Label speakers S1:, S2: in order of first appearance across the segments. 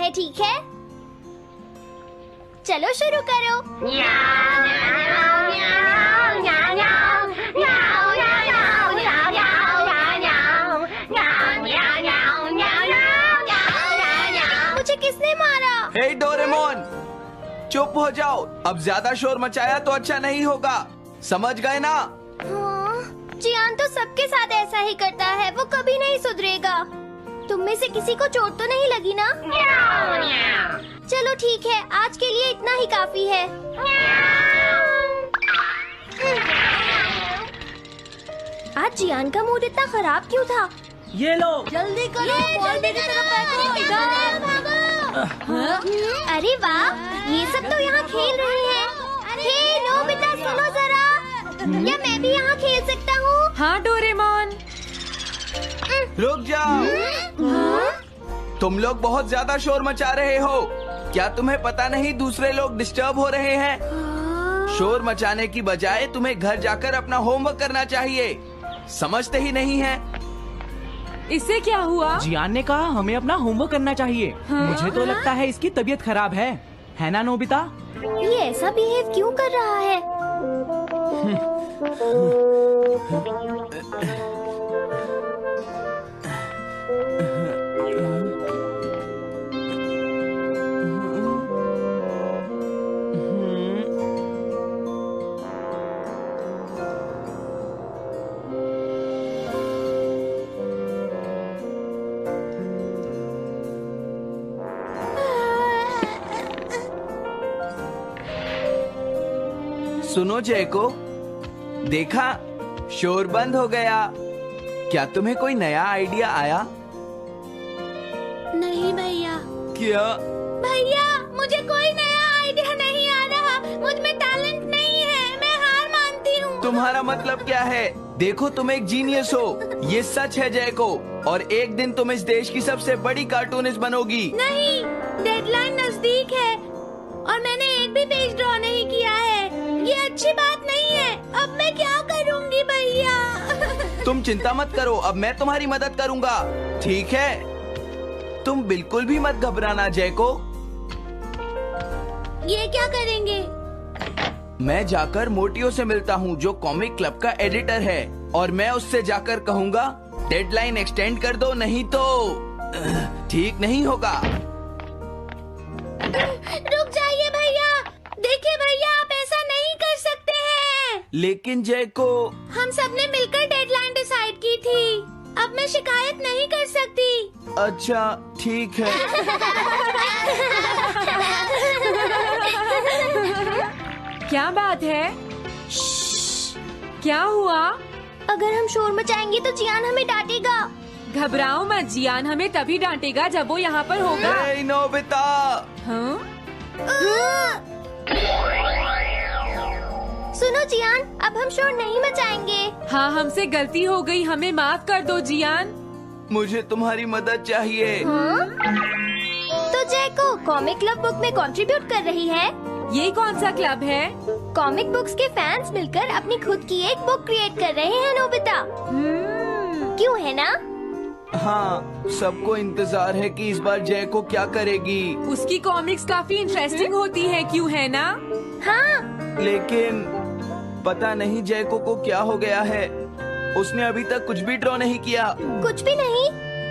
S1: है, ठीक है? चलो शुरू करो। मुझे किसने मारा?
S2: हे डोरेमोन, चुप हो जाओ। अब ज्यादा शोर मचाया तो अच्छा नहीं होगा, समझ गए ना?
S1: जियान तो सबके साथ ऐसा ही करता है, वो कभी नहीं सुधरेगा। तुम में से किसी को चोट तो नहीं लगी ना? चलो ठीक है, आज के लिए इतना ही काफी है। आज जियान का मूड इतना खराब क्यों था?
S3: ये लो।
S1: जल्दी करो, जल्दी की तरफ अरे वाह, ये सब तो यहाँ खेल रहे हैं। हे नोबिता, सुनो जरा, क्या मैं भी यहाँ खेल सकता हूँ?
S4: हाँ डोरेमोन।
S2: रुक जाओ, तुम लोग बहुत ज्यादा शोर मचा रहे हो। क्या तुम्हें पता नहीं दूसरे लोग डिस्टर्ब हो रहे हैं? शोर मचाने की बजाय तुम्हें घर जाकर अपना होमवर्क करना चाहिए। समझते ही नहीं है।
S4: इससे क्या हुआ?
S3: जियान ने कहा हमें अपना होमवर्क करना चाहिए। मुझे तो लगता है इसकी तबीयत खराब है ना नोबिता?
S1: ये ऐसा बिहेव क्यों कर रहा है?
S2: सुनो जयको, देखा, शोर बंद हो गया। क्या तुम्हें कोई नया आइडिया आया?
S1: नहीं भैया।
S2: क्या?
S1: भैया, मुझे कोई नया आइडिया नहीं आ रहा। मुझ में टैलेंट नहीं है, मैं हार मानती हूँ।
S2: तुम्हारा मतलब क्या है? देखो, तुम एक जीनियस हो, ये सच है जयको। और एक दिन तुम इस देश की सबसे बड़ी कार्टूनिस्ट बनोगी।
S1: नहीं, डेडलाइन नजदीक है और मैंने एक भी पेज ड्रॉ नहीं किया है। ये अच्छी बात नहीं है। अब मैं क्या करूँगी भैया?
S2: तुम चिंता मत करो, अब मैं तुम्हारी मदद करूँगा, ठीक है? तुम बिल्कुल भी मत घबराना जयको।
S1: ये क्या करेंगे?
S2: मैं जाकर मोटियो से मिलता हूँ, जो कॉमिक क्लब का एडिटर है, और मैं उससे जाकर कहूँगा डेडलाइन एक्सटेंड कर दो, नहीं तो ठीक नहीं होगा।
S1: रुक जाइए भैया। देखिए भैया, आप ऐसा नहीं कर सकते हैं।
S2: लेकिन जयको,
S1: हम सबने मिलकर डेडलाइन डिसाइड की थी। अब मैं शिकायत नहीं कर सकती।
S2: अच्छा ठीक है।
S4: क्या बात है? क्या हुआ?
S1: अगर हम शोर मचाएंगे तो जियान हमें डांटेगा।
S4: घबराओ मत, जियान हमें तभी डांटेगा जब वो यहाँ पर होगा।
S2: हे नोबिता।
S4: हाँ?
S1: सुनो जियान, अब हम शोर नहीं मचाएंगे।
S4: हाँ, हमसे गलती हो गई, हमें माफ कर दो जियान।
S2: मुझे तुम्हारी मदद चाहिए।
S1: हाँ? तो जयको कॉमिक क्लब बुक में कंट्रीब्यूट कर रही है।
S4: ये कौन सा क्लब है?
S1: कॉमिक बुक्स के फैंस मिलकर अपनी खुद की एक बुक क्रिएट कर रहे हैं नोबिता। क्यों, है ना?
S2: हाँ, सबको इंतजार है कि इस बार जयको क्या करेगी।
S4: उसकी कॉमिक्स काफी इंटरेस्टिंग होती है, क्यों, है ना?
S1: हाँ।
S2: लेकिन पता नहीं जयको को क्या हो गया है। उसने अभी तक कुछ भी ड्रॉ नहीं किया।
S1: कुछ भी नहीं?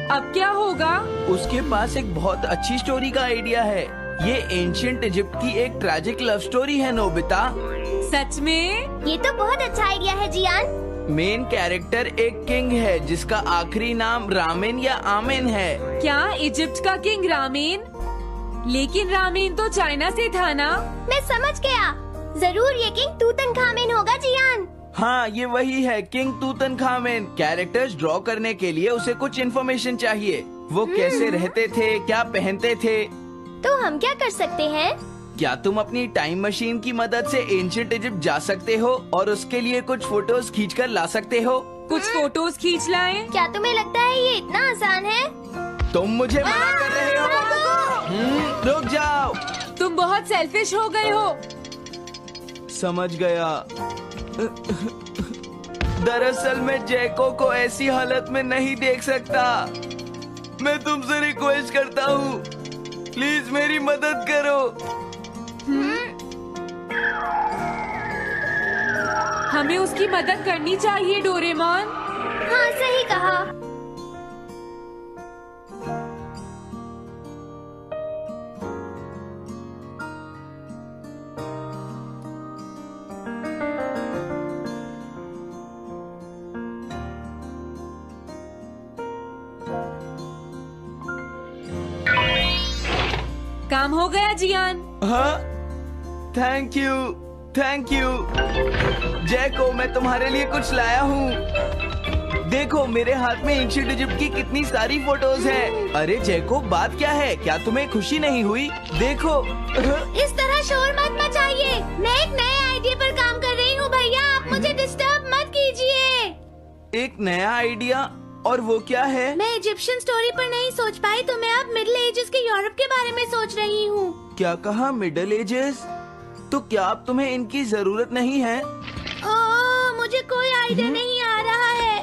S4: अब क्या होगा?
S2: उसके पास एक बहुत अच्छी स्टोरी का आइडिया है। ये एंशिएंट इजिप्ट की एक ट्रैजिक लव स्टोरी है नोबिता।
S4: सच में?
S1: ये तो बहुत अच्छा आइडिया है जियान।
S2: मेन कैरेक्टर एक किंग है जिसका आखिरी नाम रामेन या आमेन है।
S4: क्या इजिप्ट का किंग रामेन? लेकिन रामेन तो चाइना से था ना?
S1: मैं समझ गया, जरूर ये किंग तूतनखामेन होगा जियान।
S2: हाँ, ये वही है, किंग तूतनखामेन। कैरेक्टर्स ड्रॉ करने के लिए उसे कुछ इन्फॉर्मेशन चाहिए। वो कैसे रहते थे, क्या पहनते थे।
S1: तो हम क्या कर सकते हैं?
S2: क्या तुम अपनी टाइम मशीन की मदद से एंशिएंट इजिप्ट जा सकते हो और उसके लिए कुछ फोटोज खींच कर ला सकते हो?
S4: कुछ फोटोज खींच लाएं?
S1: क्या तुम्हें लगता है ये इतना आसान है?
S2: तुम मुझे मना कर रहे हो? रुक जाओ।
S4: तुम बहुत सेल्फिश हो गए हो।
S2: समझ गया। दरअसल मैं जैको को ऐसी हालत में नहीं देख सकता। मैं तुमसे रिक्वेस्ट करता हूँ, प्लीज मेरी मदद करो।
S4: हमें उसकी मदद करनी चाहिए डोरेमोन।
S1: हाँ सही कहा।
S4: काम हो गया जियान।
S2: हाँ, थैंक यू, थैंक यू। जैको, मैं तुम्हारे लिए कुछ लाया हूँ। देखो मेरे हाथ में एंशिएंट इजिप्ट की कितनी सारी फोटोज हैं। अरे जैको, बात क्या है? क्या तुम्हें खुशी नहीं हुई? देखो।
S1: इस तरह शोर मत मचाइए। मैं एक नए आइडिया पर काम कर रही हूँ भैया, आप मुझे डिस्टर्ब मत कीजिए।
S2: एक नया आइडिया? और वो क्या है?
S1: मैं इजिप्शियन स्टोरी पर नहीं सोच पाई तो मैं अब मिडिल एजेस के यूरोप के बारे में सोच रही हूँ।
S2: क्या कहा? Middle ages? तो क्या अब तुम्हें इनकी जरूरत नहीं है?
S1: ओह, मुझे कोई आइडिया नहीं आ रहा है।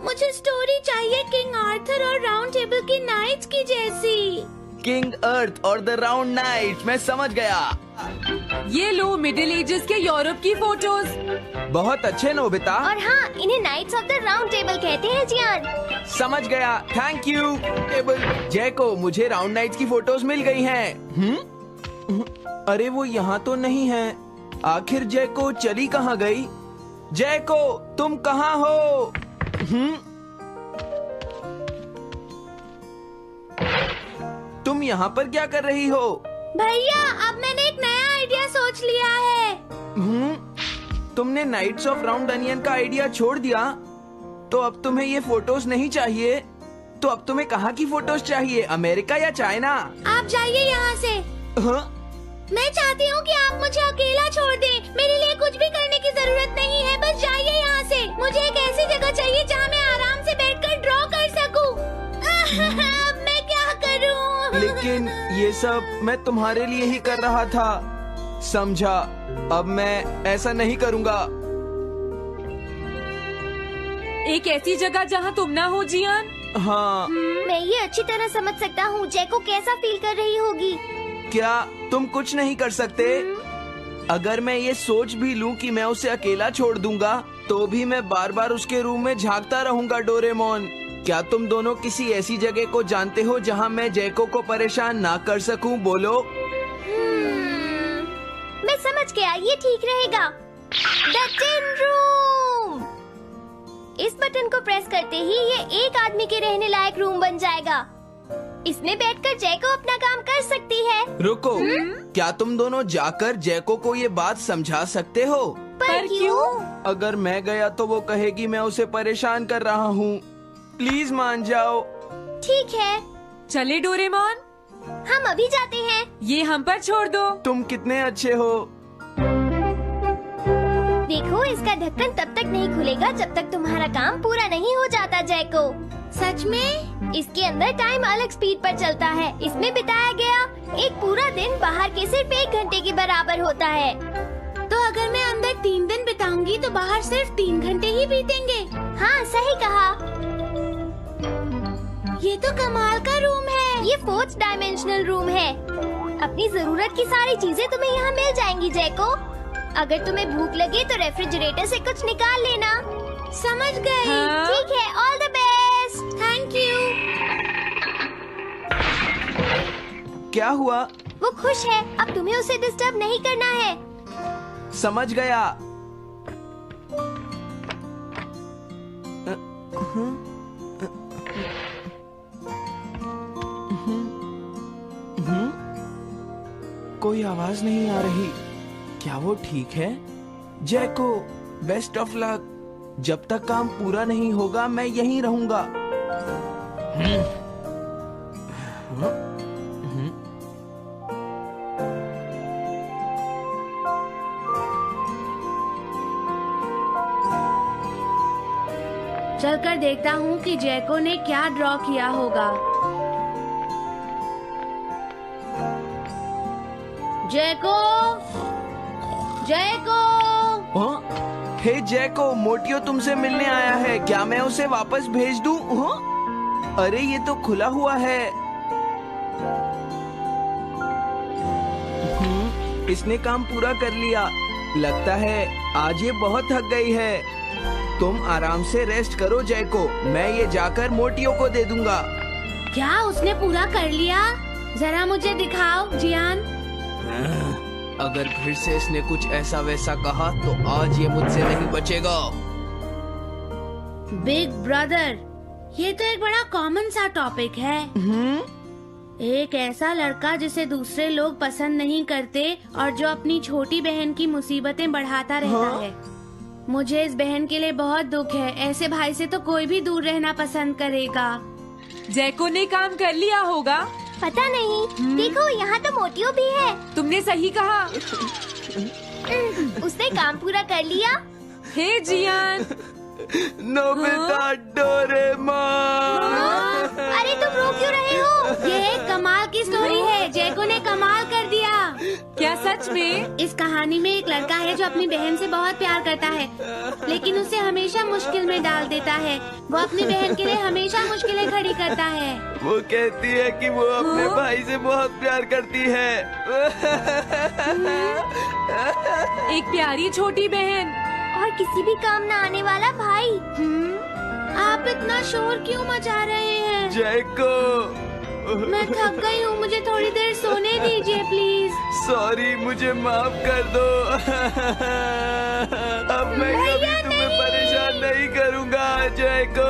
S1: मुझे स्टोरी चाहिए किंग आर्थर और राउंड टेबल की नाइट्स की जैसी।
S2: किंग अर्थ और द राउंड नाइट, मैं समझ गया।
S4: ये लो मिडिल एजेस के यूरोप की फोटोज।
S2: बहुत अच्छे नोबिता।
S1: और हाँ, इन्हें knights of the round table कहते हैं जियान।
S2: समझ गया, थैंक यू टेबल। जैको, मुझे राउंड नाइट्स की फोटोज मिल गई हैं। अरे वो यहाँ तो नहीं है। आखिर जैको चली कहाँ गई? जैको, तुम कहाँ हो? तुम यहाँ पर क्या कर रही हो?
S1: भैया, अब मैंने एक नया आइडिया सोच लिया है।
S2: तुमने नाइट्स ऑफ राउंड अनियन का आइडिया छोड़ दिया? तो अब तुम्हें ये फोटोज नहीं चाहिए? तो अब तुम्हें कहाँ की फोटोज चाहिए? अमेरिका या चाइना?
S1: आप जाइए यहाँ से।
S2: हाँ?
S1: मैं चाहती हूँ कि आप मुझे अकेला छोड़ दें। मेरे लिए कुछ भी करने की जरूरत नहीं है, बस जाइए यहाँ से। मुझे एक ऐसी जगह चाहिए जहाँ मैं आराम से बैठकर ड्रॉ कर सकूँ। अब मैं क्या करूँ?
S2: लेकिन ये सब मैं तुम्हारे लिए ही कर रहा था, समझा? अब मैं ऐसा नहीं करूँगा।
S4: एक ऐसी जगह जहाँ तुम ना हो जियान।
S2: हाँ।
S1: मैं ये अच्छी तरह समझ सकता हूँ जैको कैसा फील कर रही होगी।
S2: क्या तुम कुछ नहीं कर सकते? अगर मैं ये सोच भी लूं कि मैं उसे अकेला छोड़ दूंगा, तो भी मैं बार बार उसके रूम में झांकता रहूंगा। डोरेमोन, क्या तुम दोनों किसी ऐसी जगह को जानते हो जहां मैं जैको को परेशान ना कर सकूं? बोलो।
S1: मैं समझ गया, ये ठीक रहेगा। The tin room. इस बटन को प्रेस करते ही ये एक आदमी के रहने लायक रूम बन जाएगा। इसमें बैठकर जैको अपना काम कर सकती है।
S2: रुको, क्या तुम दोनों जाकर जैको को ये बात समझा सकते हो?
S1: पर क्यों?
S2: अगर मैं गया तो वो कहेगी मैं उसे परेशान कर रहा हूँ। प्लीज मान जाओ।
S1: ठीक है,
S4: चले डोरेमोन,
S1: हम अभी जाते हैं।
S4: ये हम पर छोड़ दो।
S2: तुम कितने अच्छे हो।
S1: देखो, इसका ढक्कन तब तक नहीं खुलेगा जब तक तुम्हारा काम पूरा नहीं हो जाता जैको। सच में? इसके अंदर टाइम अलग स्पीड पर चलता है। इसमें बिताया गया एक पूरा दिन बाहर के सिर्फ 1 घंटे के बराबर होता है। तो अगर मैं अंदर 3 दिन बिताऊंगी तो बाहर सिर्फ 3 घंटे ही बीतेंगे। हाँ, सही कहा। ये तो कमाल का रूम है। ये 4th डायमेंशनल रूम है। अपनी जरूरत की सारी चीजें तुम्हें यहाँ मिल जाएंगी जैको। अगर तुम्हें भूख लगे तो रेफ्रिजरेटर से कुछ निकाल लेना। समझ गई।
S4: हाँ?
S1: ठीक है, all the best. Thank you.
S2: क्या हुआ?
S1: वो खुश है, अब तुम्हें उसे डिस्टर्ब नहीं करना है।
S2: समझ गया। कोई आवाज नहीं आ रही। क्या वो ठीक है? जैको, बेस्ट ऑफ लक। जब तक काम पूरा नहीं होगा मैं यहीं रहूंगा।
S1: चलकर देखता हूँ कि जैको ने क्या ड्रॉ किया होगा। जैको, जैको।
S2: हाँ? हे जैको, मोटियो तुमसे मिलने आया है। क्या मैं उसे वापस भेज दूं? हाँ? अरे ये तो खुला हुआ है। इसने काम पूरा कर लिया। लगता है आज ये बहुत थक गई है। तुम आराम से रेस्ट करो जैको, मैं ये जाकर मोटियों को दे दूंगा।
S5: क्या उसने पूरा कर लिया? जरा मुझे दिखाओ जियान।
S2: अगर फिर से इसने कुछ ऐसा वैसा कहा तो आज ये मुझसे नहीं बचेगा।
S5: बिग ब्रदर, ये तो एक बड़ा कॉमन सा टॉपिक है। एक ऐसा लड़का जिसे दूसरे लोग पसंद नहीं करते और जो अपनी छोटी बहन की मुसीबतें बढ़ाता रहता है। मुझे इस बहन के लिए बहुत दुख है। ऐसे भाई से तो कोई भी दूर रहना पसंद करेगा।
S4: जैको ने काम कर लिया होगा।
S1: पता नहीं। देखो यहाँ तो मोटियो भी है।
S4: तुमने सही कहा।
S1: उसने काम पूरा कर लिया।
S4: हे जियान,
S2: नोबिता, डोरेमोन।
S1: अरे तुम रो क्यों रहे हो?
S5: ये एक कमाल की स्टोरी है। जैको ने कमाल कर दिया।
S4: क्या सच में?
S5: इस कहानी में एक लड़का है जो अपनी बहन से बहुत प्यार करता है, लेकिन उसे हमेशा मुश्किल में डाल देता है। वो अपनी बहन के लिए हमेशा मुश्किलें खड़ी करता है।
S2: वो कहती है कि वो अपने भाई से बहुत प्यार करती है।
S4: एक प्यारी छोटी बहन
S1: और किसी भी काम न आने वाला भाई।
S5: आप इतना शोर क्यों मचा रहे हैं?
S2: जैको,
S5: मैं थक गई हूँ, मुझे थोड़ी देर सोने दीजिए प्लीज।
S2: सॉरी, मुझे माफ कर दो। अब मैं कभी तुम्हें परेशान नहीं करूँगा जैको।